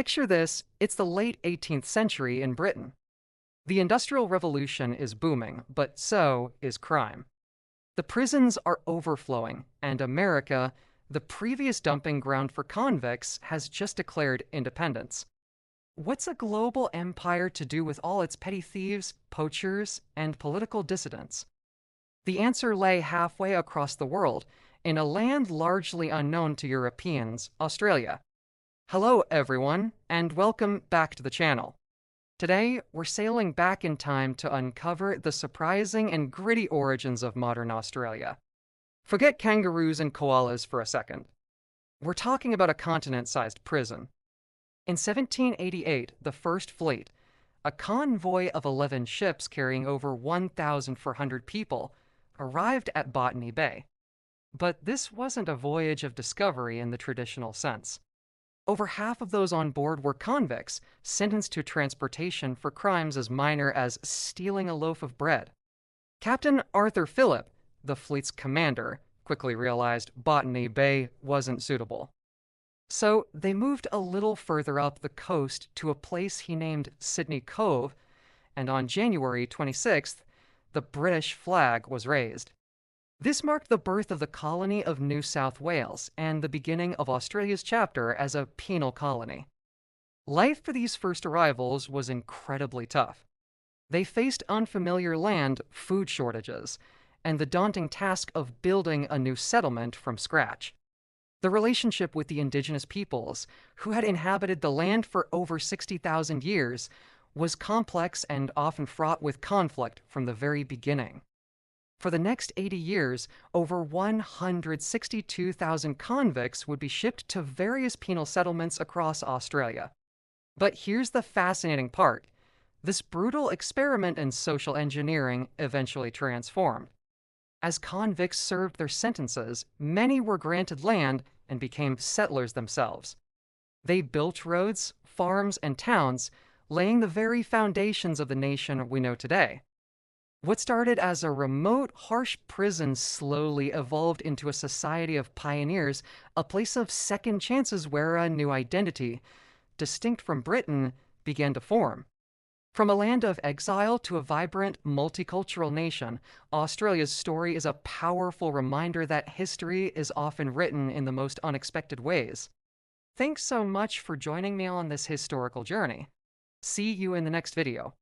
Picture this, it's the late 18th century in Britain. The Industrial Revolution is booming, but so is crime. The prisons are overflowing, and America, the previous dumping ground for convicts, has just declared independence. What's a global empire to do with all its petty thieves, poachers, and political dissidents? The answer lay halfway across the world, in a land largely unknown to Europeans, Australia. Hello, everyone, and welcome back to the channel. Today, we're sailing back in time to uncover the surprising and gritty origins of modern Australia. Forget kangaroos and koalas for a second. We're talking about a continent-sized prison. In 1788, the First Fleet, a convoy of 11 ships carrying over 1,400 people, arrived at Botany Bay. But this wasn't a voyage of discovery in the traditional sense. Over half of those on board were convicts, sentenced to transportation for crimes as minor as stealing a loaf of bread. Captain Arthur Phillip, the fleet's commander, quickly realized Botany Bay wasn't suitable. So they moved a little further up the coast to a place he named Sydney Cove, and on January 26th, the British flag was raised. This marked the birth of the colony of New South Wales and the beginning of Australia's chapter as a penal colony. Life for these first arrivals was incredibly tough. They faced unfamiliar land, food shortages, and the daunting task of building a new settlement from scratch. The relationship with the indigenous peoples, who had inhabited the land for over 60,000 years, was complex and often fraught with conflict from the very beginning. For the next 80 years, over 162,000 convicts would be shipped to various penal settlements across Australia. But here's the fascinating part. This brutal experiment in social engineering eventually transformed. As convicts served their sentences, many were granted land and became settlers themselves. They built roads, farms, and towns, laying the very foundations of the nation we know today. What started as a remote, harsh prison slowly evolved into a society of pioneers, a place of second chances where a new identity, distinct from Britain, began to form. From a land of exile to a vibrant, multicultural nation, Australia's story is a powerful reminder that history is often written in the most unexpected ways. Thanks so much for joining me on this historical journey. See you in the next video.